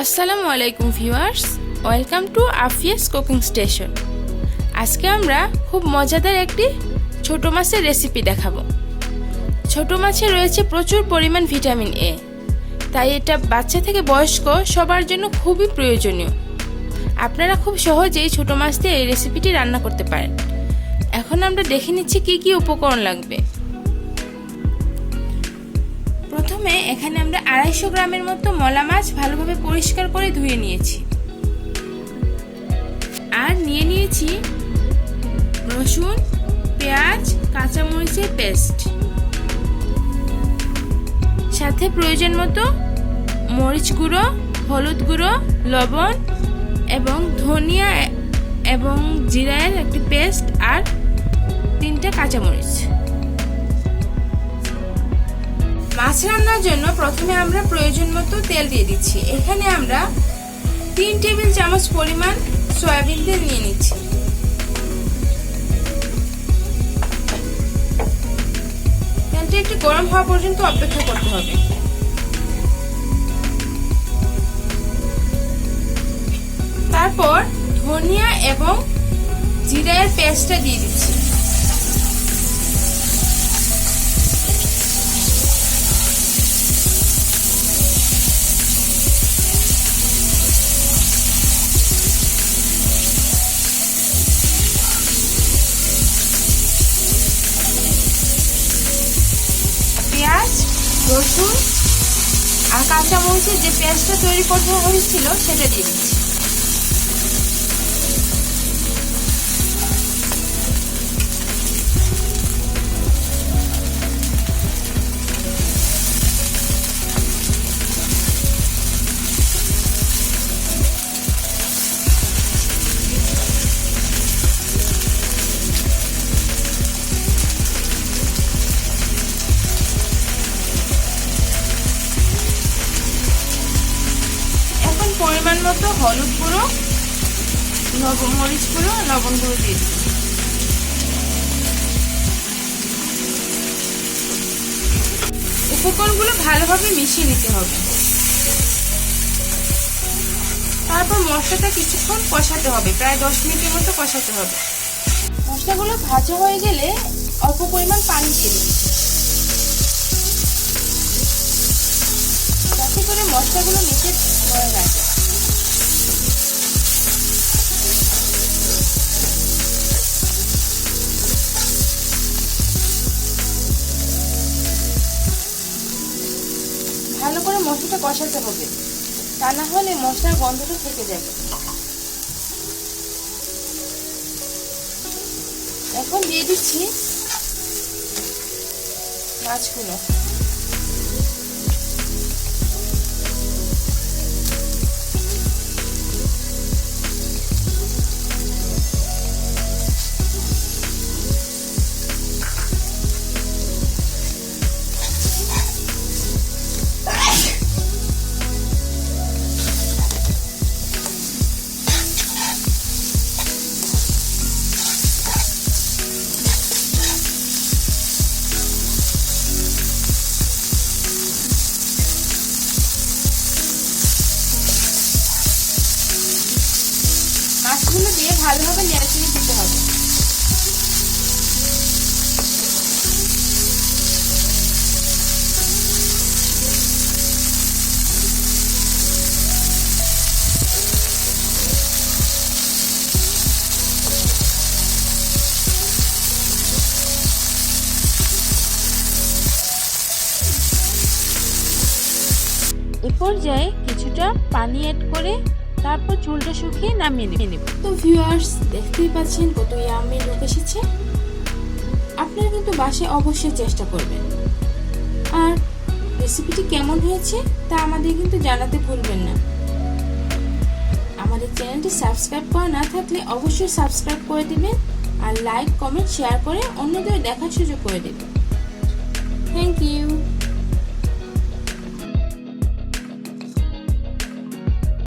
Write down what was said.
আসসালামু আলাইকুম viewers, welcome to Afia's cooking station. আজকে আমরা খুব মজাদার একটি ছোট মাছের রেসিপি দেখাবো। ছোট মাছে রয়েছে প্রচুর পরিমাণ ভিটামিন এ, তাই এটা বাচ্চা থেকে বয়স্ক সবার জন্য খুবই প্রয়োজনীয়। আপনারা খুব সহজেই ছোট মাছ দিয়ে এই রেসিপিটি রান্না করতে পারেন। এখন আমরা দেখে নিচ্ছি কি কি উপকরণ লাগবে। প্রথমে এখানে আমরা 250 গ্রামের মতো মলা মাছ ভালোভাবে পরিষ্কার করে ধুয়ে নিয়েছি, আর নিয়ে নিয়েছি রসুন, পেঁয়াজ, কাঁচামরিচের পেস্ট, সাথে প্রয়োজন মতো মরিচ গুঁড়ো, হলুদ গুঁড়ো, লবণ এবং ধনিয়া এবং জিরার একটি পেস্ট, আর 3টা কাঁচামরিচ। মাছ রান্নার জন্য প্রথমে আমরা প্রয়োজন মতো তেল দিয়ে দিচ্ছি। এখানে আমরা 3 টেবিল চামচ পরিমাণ সয়াবিন তেল নিয়ে নিচ্ছি। তেলটা একটু গরম হওয়া পর্যন্ত অপেক্ষা করতে হবে। তারপর ধনিয়া এবং জিরার পেস্টটা দিয়ে দিচ্ছি। পেঁয়াজ, রসুন আর কাঁচামরিচের যে পেস্টটা তৈরি করতে হয়েছিল সেটা দিয়ে দিচ্ছি। পরিমাণ মতো হলুদ গুঁড়ো, মরিচ গুঁড়ো, লবণ গুঁড়ো দিয়ে দিচ্ছি। উপকরণগুলো ভালোভাবে মিশিয়ে নিতে হবে। তারপর মশলাটা কিছুক্ষণ কষাতে হবে, প্রায় 10 মিনিটের মতো কষাতে হবে। মশলাগুলো ভাজা হয়ে গেলে অল্প পরিমাণ পানি দিয়ে দিচ্ছি, যাতে করে মশলাগুলো নিচে ধরে না যায়। ভালো করে মশলাটা কষাতে হবে, তা না হলে মশলার গন্ধটা থেকে যাবে। এখন দিয়ে দিচ্ছি মাছগুলো। মাছগুলো দিয়ে ভালোভাবে নেড়েচেড়ে দিতে হবে। এ পর্যায়ে কিছুটা পানি অ্যাড করে তারপর ঝোলটা শুকিয়ে নামিয়ে নেব। তো ভিউয়ার্স, দেখতেই পাচ্ছেন কত ইয়াম্মি লুক এসেছে। আপনারা কিন্তু বাসায় অবশ্যই চেষ্টা করবেন, আর রেসিপিটি কেমন হয়েছে তা আমাদের কিন্তু জানাতে ভুলবেন না। আমাদের চ্যানেলটি সাবস্ক্রাইব করা না থাকলে অবশ্যই সাবস্ক্রাইব করে দিবেন, আর লাইক, কমেন্ট, শেয়ার করে অন্যদের দেখার সুযোগ করে দেবেন। Thank you.